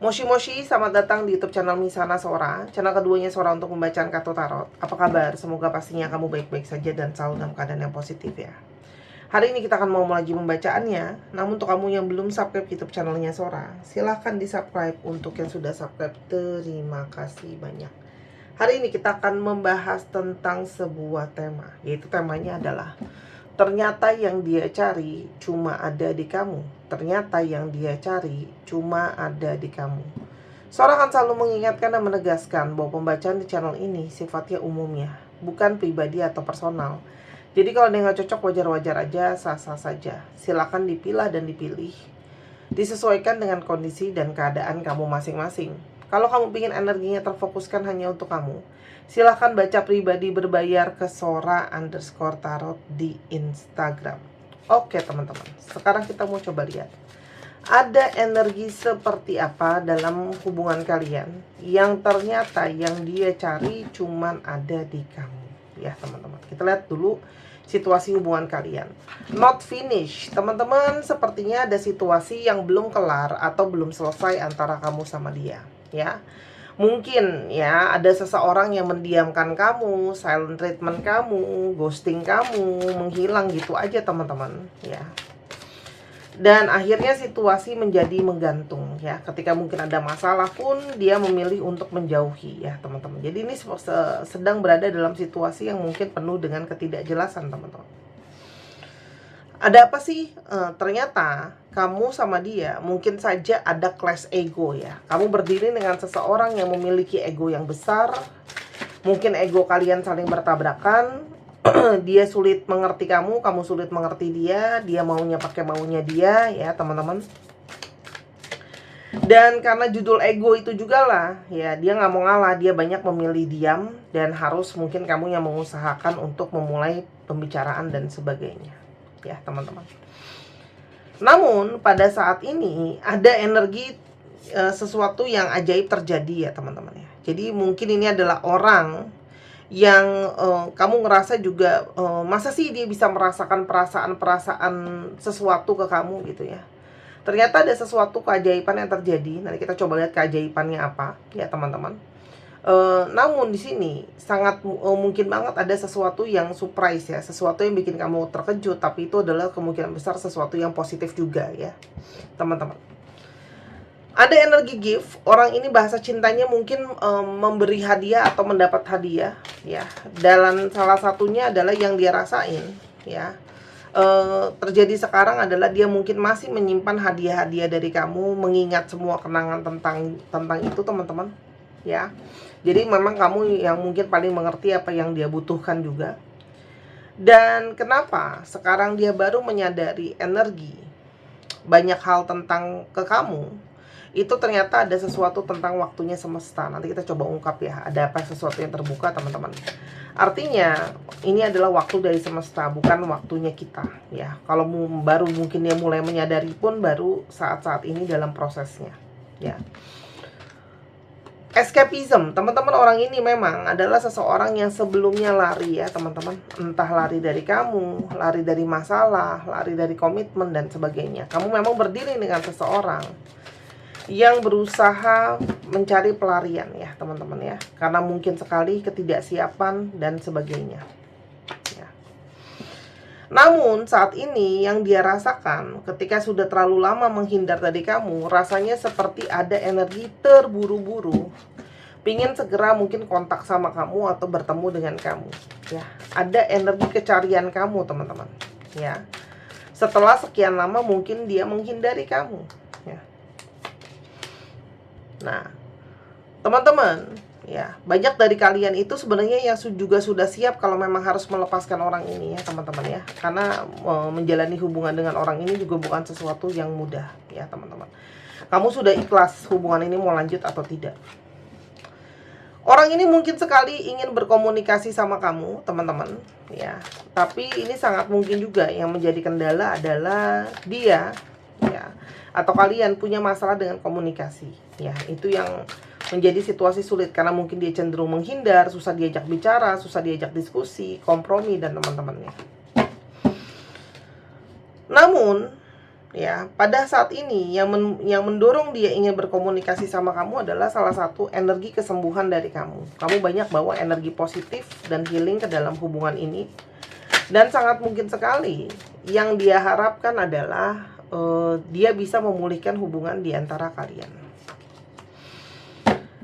Moshi Moshi, selamat datang di YouTube channel Misana Sora, channel keduanya Sora untuk membacaan kartu tarot. Apa kabar? Semoga pastinya kamu baik-baik saja dan selalu dalam keadaan yang positif ya. Hari ini kita akan mau lagi membacaannya. Namun untuk kamu yang belum subscribe YouTube channelnya Sora, silahkan di subscribe. Untuk yang sudah subscribe, terima kasih banyak. Hari ini kita akan membahas tentang sebuah tema, yaitu temanya adalah ternyata yang dia cari cuma ada di kamu. Ternyata yang dia cari cuma ada di kamu. Sora akan selalu mengingatkan dan menegaskan bahwa pembacaan di channel ini sifatnya umumnya, bukan pribadi atau personal. Jadi kalau dia nggak cocok, wajar-wajar aja, sah-sah saja. Silakan dipilah dan dipilih, disesuaikan dengan kondisi dan keadaan kamu masing-masing. Kalau kamu ingin energinya terfokuskan hanya untuk kamu, silahkan baca pribadi berbayar ke Sora_tarot di Instagram. Oke teman-teman, sekarang kita mau coba lihat ada energi seperti apa dalam hubungan kalian yang ternyata yang dia cari cuman ada di kamu. Ya teman-teman, kita lihat dulu situasi hubungan kalian. Not finish, teman-teman. Sepertinya ada situasi yang belum kelar atau belum selesai antara kamu sama dia, ya. Mungkin ya ada seseorang yang mendiamkan kamu, silent treatment kamu, ghosting kamu, menghilang gitu aja teman-teman, ya. Dan akhirnya situasi menjadi menggantung ya. Ketika mungkin ada masalah pun dia memilih untuk menjauhi ya teman-teman. Jadi ini sedang berada dalam situasi yang mungkin penuh dengan ketidakjelasan teman-teman. Ada apa sih? Ternyata kamu sama dia mungkin saja ada clash ego ya. Kamu berdiri dengan seseorang yang memiliki ego yang besar. Mungkin ego kalian saling bertabrakan. Dia sulit mengerti kamu, kamu sulit mengerti dia. Dia maunya pakai maunya dia ya teman-teman. Dan karena judul ego itu juga lah ya, dia nggak mau ngalah, dia banyak memilih diam. Dan harus mungkin kamu yang mengusahakan untuk memulai pembicaraan dan sebagainya ya teman-teman. Namun pada saat ini ada energi sesuatu yang ajaib terjadi ya teman-teman ya. Jadi mungkin ini adalah orang yang kamu ngerasa juga masa sih dia bisa merasakan perasaan-perasaan sesuatu ke kamu gitu ya. Ternyata ada sesuatu keajaiban yang terjadi. Nanti kita coba lihat keajaibannya apa ya teman-teman. Namun di sini sangat mungkin banget ada sesuatu yang surprise ya, sesuatu yang bikin kamu terkejut, tapi itu adalah kemungkinan besar sesuatu yang positif juga ya teman-teman. Ada energi gift, orang ini bahasa cintanya mungkin memberi hadiah atau mendapat hadiah ya. Dan salah satunya adalah yang dia rasain ya. Terjadi sekarang adalah dia mungkin masih menyimpan hadiah-hadiah dari kamu, mengingat semua kenangan tentang itu teman-teman ya. Jadi memang kamu yang mungkin paling mengerti apa yang dia butuhkan juga. Dan kenapa sekarang dia baru menyadari energi banyak hal tentang ke kamu, itu ternyata ada sesuatu tentang waktunya semesta. Nanti kita coba ungkap ya, ada apa sesuatu yang terbuka teman-teman. Artinya ini adalah waktu dari semesta, bukan waktunya kita ya. Kalau baru mungkin dia mulai menyadari pun baru saat-saat ini dalam prosesnya ya. Escapism, teman-teman, orang ini memang adalah seseorang yang sebelumnya lari ya teman-teman. Entah lari dari kamu, lari dari masalah, lari dari komitmen dan sebagainya. Kamu memang berdiri dengan seseorang yang berusaha mencari pelarian ya teman-teman ya. Karena mungkin sekali ketidaksiapan dan sebagainya ya. Namun saat ini yang dia rasakan ketika sudah terlalu lama menghindar dari kamu, rasanya seperti ada energi terburu-buru, pingin segera mungkin kontak sama kamu atau bertemu dengan kamu ya. Ada energi kecarian kamu teman-teman ya. Setelah sekian lama mungkin dia menghindari kamu ya. Nah teman-teman ya, banyak dari kalian itu sebenarnya yang juga sudah siap kalau memang harus melepaskan orang ini ya teman-teman ya. Karena menjalani hubungan dengan orang ini juga bukan sesuatu yang mudah ya teman-teman. Kamu sudah ikhlas hubungan ini mau lanjut atau tidak. Orang ini mungkin sekali ingin berkomunikasi sama kamu teman-teman ya. Tapi ini sangat mungkin juga yang menjadi kendala adalah dia ya, atau kalian punya masalah dengan komunikasi ya. Itu yang menjadi situasi sulit karena mungkin dia cenderung menghindar, susah diajak bicara, susah diajak diskusi, kompromi dan teman-temannya. Namun ya. Pada saat ini yang mendorong dia ingin berkomunikasi sama kamu adalah salah satu energi kesembuhan dari kamu. Kamu banyak bawa energi positif dan healing ke dalam hubungan ini. Dan sangat mungkin sekali yang dia harapkan adalah dia bisa memulihkan hubungan di antara kalian.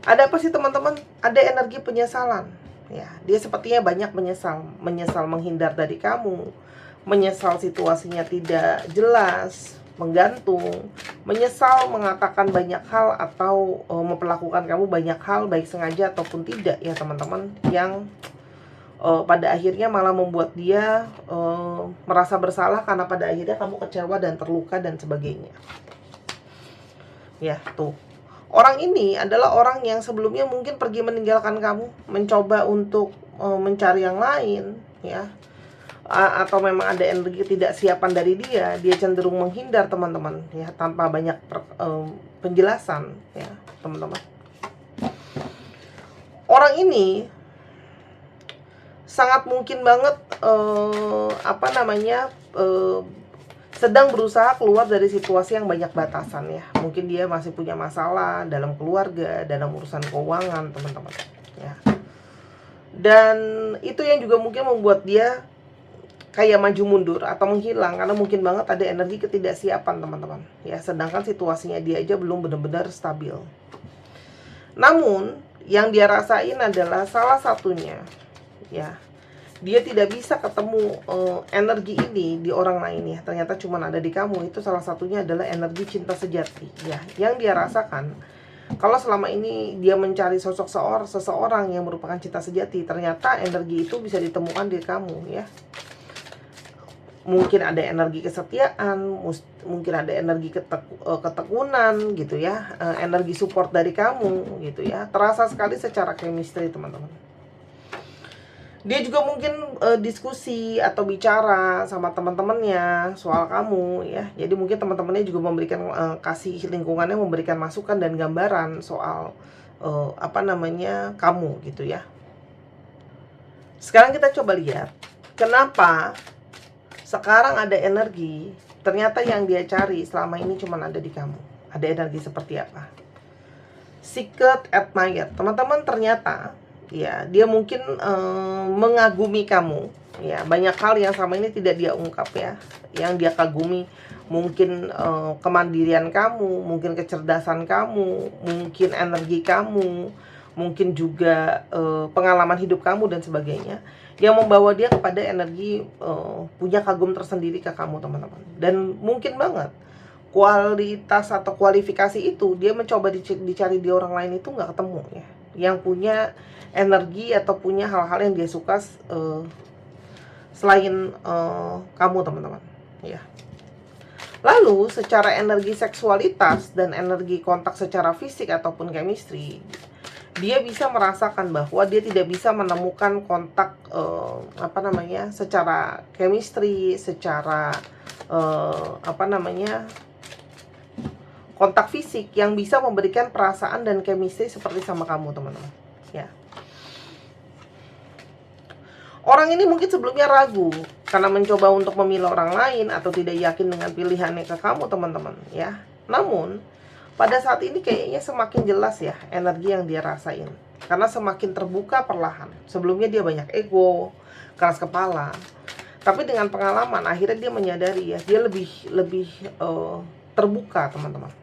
Ada apa sih teman-teman? Ada energi penyesalan. Ya, dia sepertinya banyak menyesal menghindar dari kamu, menyesal situasinya tidak jelas, menggantung, menyesal mengatakan banyak hal atau memperlakukan kamu banyak hal baik sengaja ataupun tidak ya teman-teman, yang pada akhirnya malah membuat dia merasa bersalah karena pada akhirnya kamu kecewa dan terluka dan sebagainya. Ya, tuh. Orang ini adalah orang yang sebelumnya mungkin pergi meninggalkan kamu, mencoba untuk mencari yang lain, ya. Atau memang ada energi ketidaksiapan dari dia cenderung menghindar teman-teman, ya, tanpa banyak penjelasan, ya, teman-teman. Orang ini sangat mungkin banget sedang berusaha keluar dari situasi yang banyak batasan ya. Mungkin dia masih punya masalah dalam keluarga, dalam urusan keuangan teman-teman ya. Dan itu yang juga mungkin membuat dia kayak maju mundur atau menghilang, karena mungkin banget ada energi ketidaksiapan teman-teman ya. Sedangkan situasinya dia aja belum benar-benar stabil. Namun yang dia rasain adalah salah satunya ya, dia tidak bisa ketemu energi ini di orang lain ya. Ternyata cuma ada di kamu. Itu salah satunya adalah energi cinta sejati ya, yang dia rasakan. Kalau selama ini dia mencari sosok seseorang yang merupakan cinta sejati, ternyata energi itu bisa ditemukan di kamu ya. Mungkin ada energi kesetiaan, mungkin ada energi ketekunan gitu ya, energi support dari kamu gitu ya. Terasa sekali secara chemistry teman-teman. Dia juga mungkin diskusi atau bicara sama teman-temannya soal kamu ya. Jadi mungkin teman-temannya juga memberikan kasih lingkungannya memberikan masukan dan gambaran soal kamu gitu ya. Sekarang kita coba lihat kenapa sekarang ada energi, ternyata yang dia cari selama ini cuma ada di kamu. Ada energi seperti apa? Secret admirer. Teman-teman, ternyata ya, dia mungkin mengagumi kamu ya. Banyak hal yang sama ini tidak dia ungkap ya. Yang dia kagumi mungkin kemandirian kamu, mungkin kecerdasan kamu, mungkin energi kamu, mungkin juga pengalaman hidup kamu dan sebagainya, yang membawa dia kepada energi punya kagum tersendiri ke kamu teman-teman. Dan mungkin banget kualitas atau kualifikasi itu dia mencoba dicari di orang lain itu nggak ketemu ya, yang punya energi atau punya hal-hal yang dia suka selain kamu teman-teman ya. Lalu secara energi seksualitas dan energi kontak secara fisik ataupun chemistry, dia bisa merasakan bahwa dia tidak bisa menemukan kontak secara chemistry, secara kontak fisik yang bisa memberikan perasaan dan chemistry seperti sama kamu teman-teman ya. Orang ini mungkin sebelumnya ragu karena mencoba untuk memilih orang lain atau tidak yakin dengan pilihannya ke kamu teman-teman ya. Namun pada saat ini kayaknya semakin jelas ya energi yang dia rasain, karena semakin terbuka perlahan. Sebelumnya dia banyak ego, keras kepala, tapi dengan pengalaman akhirnya dia menyadari ya, dia lebih terbuka teman-teman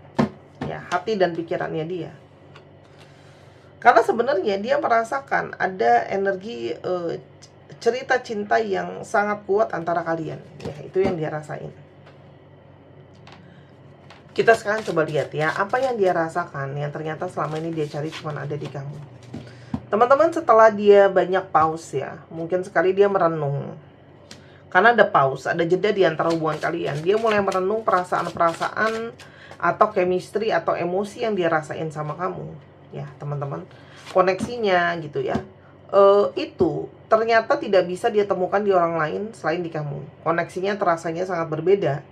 ya, hati dan pikirannya dia. Karena sebenarnya dia merasakan ada energi cerita cinta yang sangat kuat antara kalian ya. Itu yang dia rasain. Kita sekarang coba lihat ya, apa yang dia rasakan yang ternyata selama ini dia cari cuma ada di kamu. Teman-teman, setelah dia banyak pause ya, mungkin sekali dia merenung. Karena ada pause, ada jeda di antara hubungan kalian. Dia mulai merenung perasaan-perasaan atau chemistry atau emosi yang dia rasain sama kamu ya teman-teman. Koneksinya gitu ya, itu ternyata tidak bisa dia temukan di orang lain selain di kamu. Koneksinya terasanya sangat berbeda.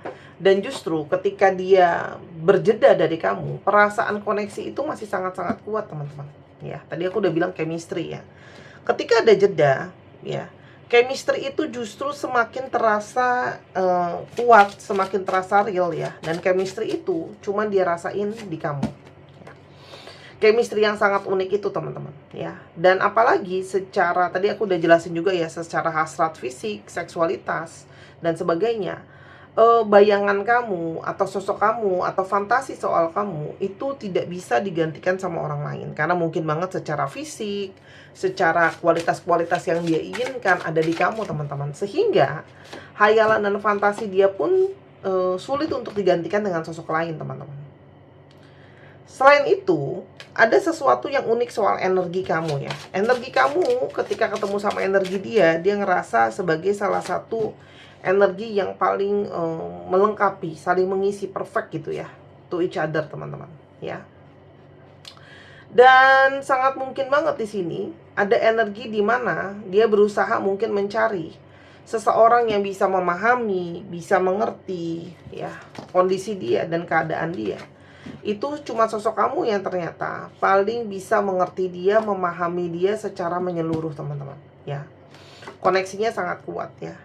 Dan justru ketika dia berjeda dari kamu, perasaan koneksi itu masih sangat-sangat kuat teman-teman ya. Tadi aku udah bilang chemistry ya. Ketika ada jeda ya, Chemistry itu justru semakin terasa kuat, semakin terasa real ya. Dan chemistry itu cuman dia rasain di kamu. Chemistry yang sangat unik itu teman-teman ya. Dan apalagi secara, tadi aku udah jelasin juga ya, secara hasrat fisik, seksualitas dan sebagainya, bayangan kamu atau sosok kamu atau fantasi soal kamu itu tidak bisa digantikan sama orang lain. Karena mungkin banget secara fisik, secara kualitas-kualitas yang dia inginkan ada di kamu teman-teman. Sehingga hayalan dan fantasi dia pun sulit untuk digantikan dengan sosok lain teman-teman. Selain itu, ada sesuatu yang unik soal energi kamu ya. Energi kamu ketika ketemu sama energi dia ngerasa sebagai salah satu energi yang paling melengkapi, saling mengisi, perfect gitu ya, to each other teman-teman ya. Dan sangat mungkin banget di sini ada energi di mana dia berusaha mungkin mencari seseorang yang bisa memahami, bisa mengerti ya kondisi dia dan keadaan dia. Itu cuma sosok kamu yang ternyata paling bisa mengerti dia, memahami dia secara menyeluruh teman-teman ya. Koneksinya sangat kuat ya.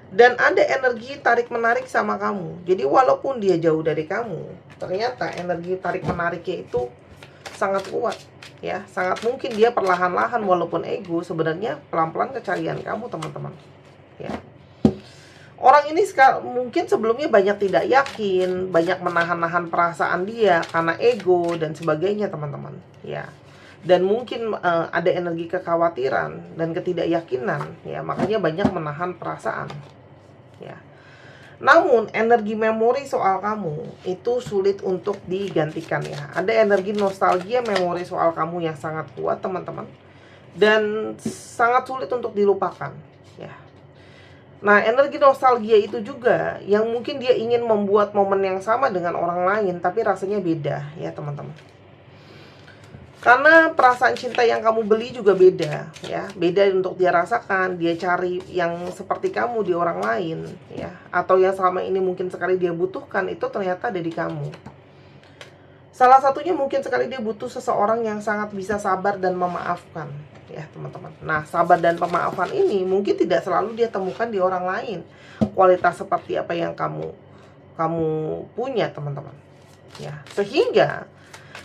Dan ada energi tarik-menarik sama kamu. Jadi walaupun dia jauh dari kamu, ternyata energi tarik-menariknya itu sangat kuat ya. Sangat mungkin dia perlahan-lahan walaupun ego, sebenarnya pelan-pelan kecarian kamu teman-teman ya. Orang ini mungkin sebelumnya banyak tidak yakin, banyak menahan-nahan perasaan dia karena ego dan sebagainya teman-teman ya. Dan mungkin ada energi kekhawatiran dan ketidakyakinan ya, makanya banyak menahan perasaan ya. Namun energi memori soal kamu itu sulit untuk digantikan ya. Ada energi nostalgia memori soal kamu yang sangat kuat teman-teman, dan sangat sulit untuk dilupakan ya. Nah, energi nostalgia itu juga yang mungkin dia ingin membuat momen yang sama dengan orang lain, tapi rasanya beda ya teman-teman. Karena perasaan cinta yang kamu beli juga beda ya. Beda untuk dia rasakan, dia cari yang seperti kamu di orang lain ya. Atau yang selama ini mungkin sekali dia butuhkan, itu ternyata ada di kamu. Salah satunya mungkin sekali dia butuh seseorang yang sangat bisa sabar dan memaafkan ya teman-teman. Nah, sabar dan pemaafan ini mungkin tidak selalu dia temukan di orang lain. Kualitas seperti apa yang kamu punya teman-teman ya. Sehingga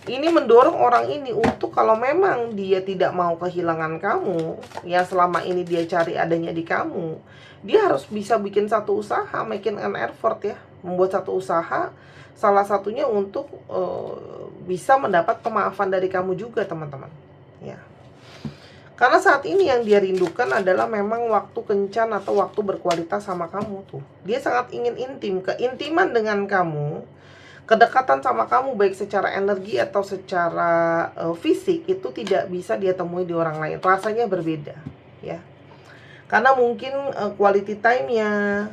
ini mendorong orang ini untuk kalau memang dia tidak mau kehilangan kamu, yang selama ini dia cari adanya di kamu, dia harus bisa bikin satu usaha, making an effort ya, membuat satu usaha, salah satunya untuk bisa mendapat pemaafan dari kamu juga teman-teman ya. Karena saat ini yang dia rindukan adalah memang waktu kencan atau waktu berkualitas sama kamu tuh. Dia sangat ingin intim, keintiman dengan kamu, kedekatan sama kamu baik secara energi atau secara fisik itu tidak bisa dia temui di orang lain. Rasanya berbeda ya. Karena mungkin quality time-nya,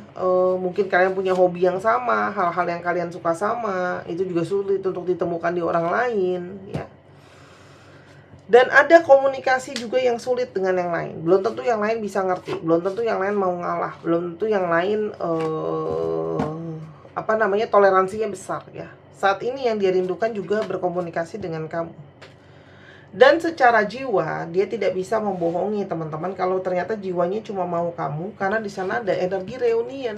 mungkin kalian punya hobi yang sama, hal-hal yang kalian suka sama, itu juga sulit untuk ditemukan di orang lain ya. Dan ada komunikasi juga yang sulit dengan yang lain. Belum tentu yang lain bisa ngerti, belum tentu yang lain mau ngalah, belum tentu yang lain toleransinya besar ya. Saat ini yang dia rindukan juga berkomunikasi dengan kamu. Dan secara jiwa dia tidak bisa membohongi teman-teman kalau ternyata jiwanya cuma mau kamu, karena di sana ada energi reunian.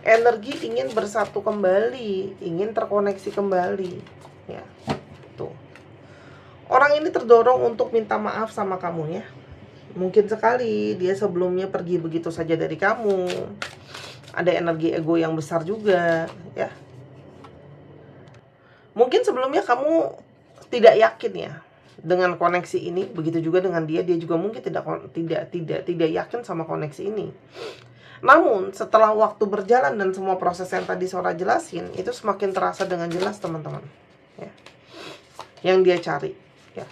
Energi ingin bersatu kembali, ingin terkoneksi kembali ya. Tuh. Orang ini terdorong untuk minta maaf sama kamu ya. Mungkin sekali dia sebelumnya pergi begitu saja dari kamu. Ada energi ego yang besar juga ya. Mungkin sebelumnya kamu tidak yakin ya dengan koneksi ini, begitu juga dengan dia juga mungkin tidak yakin sama koneksi ini. Namun setelah waktu berjalan dan semua proses yang tadi Sora jelasin, itu semakin terasa dengan jelas teman-teman ya. Yang dia cari ya.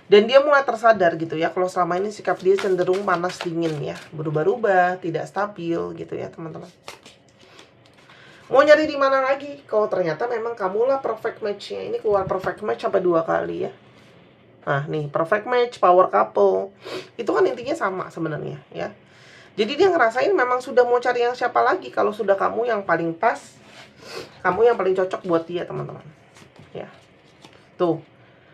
Dan dia mulai tersadar gitu ya, kalau selama ini sikap dia cenderung panas dingin ya, berubah-ubah, tidak stabil gitu ya teman-teman. Mau nyari di mana lagi? Kalau ternyata memang kamulah perfect match-nya. Ini keluar perfect match sampai 2 kali ya. Nah nih, perfect match, power couple, itu kan intinya sama sebenarnya ya. Jadi dia ngerasain memang sudah mau cari yang siapa lagi kalau sudah kamu yang paling pas, kamu yang paling cocok buat dia teman-teman ya. Tuh,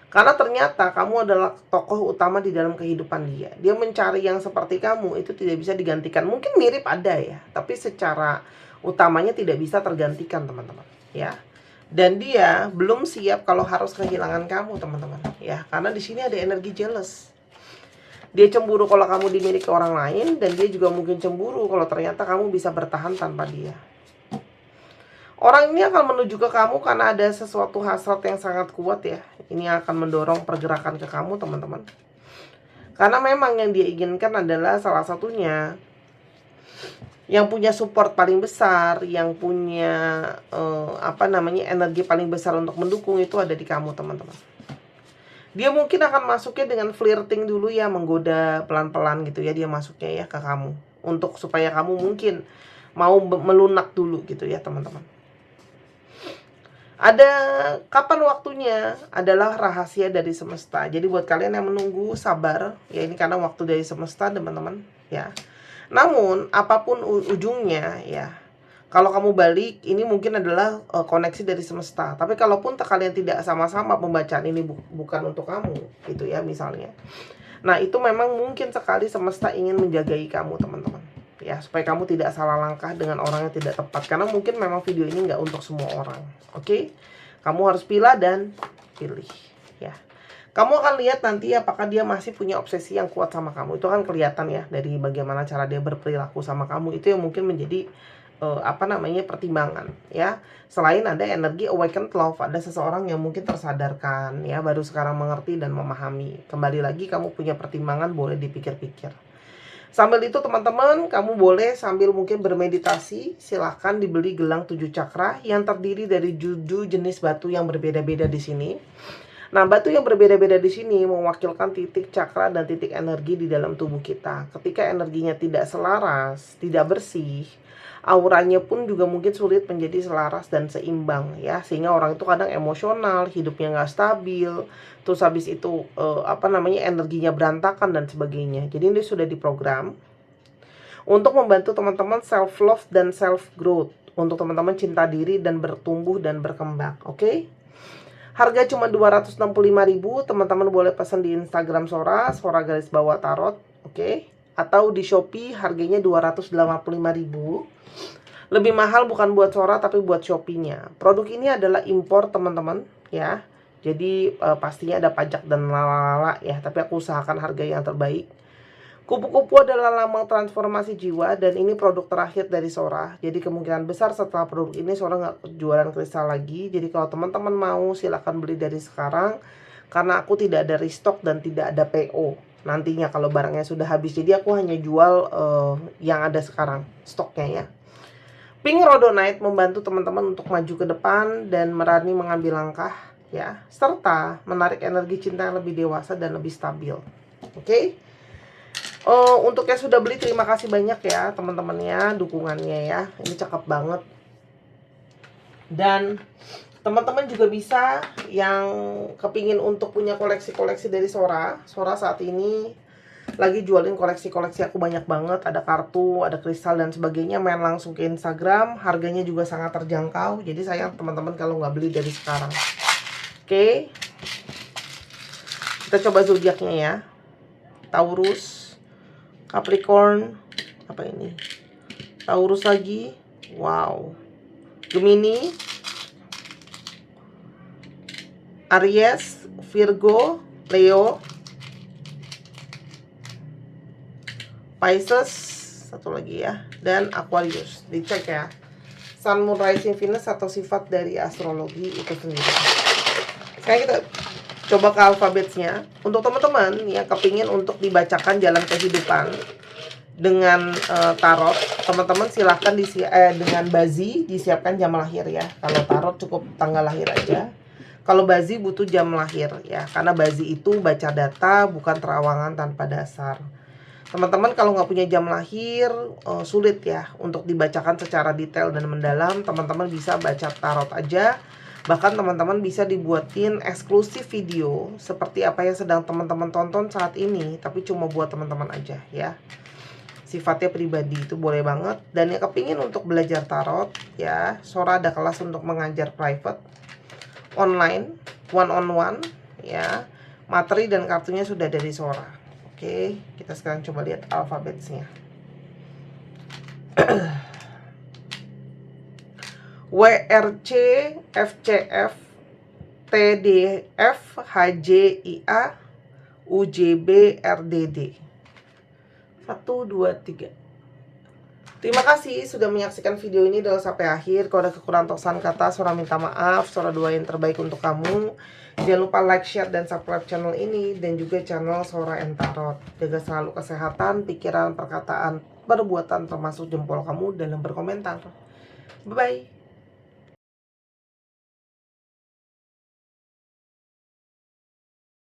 Karena ternyata kamu adalah tokoh utama di dalam kehidupan dia. Dia mencari yang seperti kamu itu tidak bisa digantikan. Mungkin mirip ada ya, tapi secara utamanya tidak bisa tergantikan, teman-teman, ya. Dan dia belum siap kalau harus kehilangan kamu, teman-teman, ya. Karena di sini ada energi jealous. Dia cemburu kalau kamu dimiliki orang lain, dan dia juga mungkin cemburu kalau ternyata kamu bisa bertahan tanpa dia. Orang ini akan menuju ke kamu karena ada sesuatu hasrat yang sangat kuat ya. Ini akan mendorong pergerakan ke kamu, teman-teman. Karena memang yang dia inginkan adalah salah satunya yang punya support paling besar, yang punya energi paling besar untuk mendukung itu ada di kamu, teman-teman. Dia mungkin akan masuknya dengan flirting dulu ya, menggoda pelan-pelan gitu ya, dia masuknya ya ke kamu untuk supaya kamu mungkin mau melunak dulu gitu ya, teman-teman. Ada kapan waktunya adalah rahasia dari semesta. Jadi buat kalian yang menunggu, sabar ya, ini karena waktu dari semesta, teman-teman, ya. Namun apapun ujungnya ya, kalau kamu balik, ini mungkin adalah koneksi dari semesta. Tapi kalaupun kalian tidak sama-sama, pembacaan ini bukan untuk kamu gitu ya, misalnya. Nah, itu memang mungkin sekali semesta ingin menjagai kamu, teman-teman, ya, supaya kamu tidak salah langkah dengan orang yang tidak tepat. Karena mungkin memang video ini nggak untuk semua orang. Oke? Kamu harus pilih dan pilih, ya. Kamu akan lihat nanti apakah dia masih punya obsesi yang kuat sama kamu. Itu kan kelihatan ya dari bagaimana cara dia berperilaku sama kamu. Itu yang mungkin menjadi pertimbangan ya. Selain ada energi awakened love, ada seseorang yang mungkin tersadarkan ya, baru sekarang mengerti dan memahami. Kembali lagi, kamu punya pertimbangan, boleh dipikir-pikir. Sambil itu, teman-teman, kamu boleh sambil mungkin bermeditasi. Silahkan dibeli gelang 7 cakra yang terdiri dari 7 jenis batu yang berbeda-beda di sini. Nah, batu yang berbeda-beda di sini mewakilkan titik cakra dan titik energi di dalam tubuh kita. Ketika energinya tidak selaras, tidak bersih, auranya pun juga mungkin sulit menjadi selaras dan seimbang ya, sehingga orang itu kadang emosional, hidupnya nggak stabil, terus habis itu energinya berantakan dan sebagainya. Jadi ini sudah diprogram untuk membantu teman-teman self love dan self growth, untuk teman-teman cinta diri dan bertumbuh dan berkembang. Oke? Harga cuma 265.000, teman-teman boleh pesan di Instagram Sora _tarot, oke? Atau di Shopee harganya 285.000. Lebih mahal bukan buat Sora tapi buat Shopee-nya. Produk ini adalah impor, teman-teman, ya. Jadi pastinya ada pajak dan lalala ya, tapi aku usahakan harga yang terbaik. Kupu-kupu adalah lambang transformasi jiwa, dan ini produk terakhir dari Sora. Jadi kemungkinan besar setelah produk ini Sora nggak jualan kristal lagi. Jadi kalau teman-teman mau, silahkan beli dari sekarang, karena aku tidak ada restock dan tidak ada PO nantinya kalau barangnya sudah habis. Jadi aku hanya jual yang ada sekarang stoknya ya. Pink Rhodonite membantu teman-teman untuk maju ke depan dan berani mengambil langkah ya, serta menarik energi cinta yang lebih dewasa dan lebih stabil. Oke? Untuk yang sudah beli, terima kasih banyak ya teman-temannya, dukungannya ya. Ini cakep banget. Dan teman-teman juga bisa yang kepingin untuk punya koleksi-koleksi dari Sora. Sora saat ini lagi jualin koleksi-koleksi aku banyak banget. Ada kartu, ada kristal dan sebagainya. Main langsung ke Instagram. Harganya juga sangat terjangkau. Jadi sayang teman-teman kalau nggak beli dari sekarang. Oke. Kita coba zodiaknya ya. Taurus, Capricorn, apa ini? Taurus lagi, wow. Gemini, Aries, Virgo, Leo, Pisces, satu lagi ya, dan Aquarius. Dicek ya, Sun, Moon, Rising, Venus atau sifat dari astrologi itu sendiri. Sekarang kita coba ke alfabetnya. Untuk teman-teman yang kepingin untuk dibacakan jalan kehidupan dengan tarot, teman-teman silahkan dengan Bazi disiapkan jam lahir ya. Kalau tarot cukup tanggal lahir aja. Kalau Bazi butuh jam lahir ya, karena Bazi itu baca data, bukan terawangan tanpa dasar. Teman-teman kalau nggak punya jam lahir, sulit ya untuk dibacakan secara detail dan mendalam. Teman-teman bisa baca tarot aja. Bahkan teman-teman bisa dibuatin eksklusif video seperti apa yang sedang teman-teman tonton saat ini, tapi cuma buat teman-teman aja ya. Sifatnya pribadi, itu boleh banget. Dan yang kepingin untuk belajar tarot ya, Sora ada kelas untuk mengajar private, online, one on one ya. Materi dan kartunya sudah dari Sora. Oke, kita sekarang coba lihat alfabetnya. WRC FCF TDF HJIA UJB RDD. 1 2 3. Terima kasih sudah menyaksikan video ini dari sampai akhir. Kalau ada kekurangan tosan kata, Sora minta maaf. Sora doa yang terbaik untuk kamu. Jangan lupa like, share, dan subscribe channel ini dan juga channel Sora and Tarot. Jaga selalu kesehatan, pikiran, perkataan, perbuatan, termasuk jempol kamu dalam berkomentar. Bye-bye.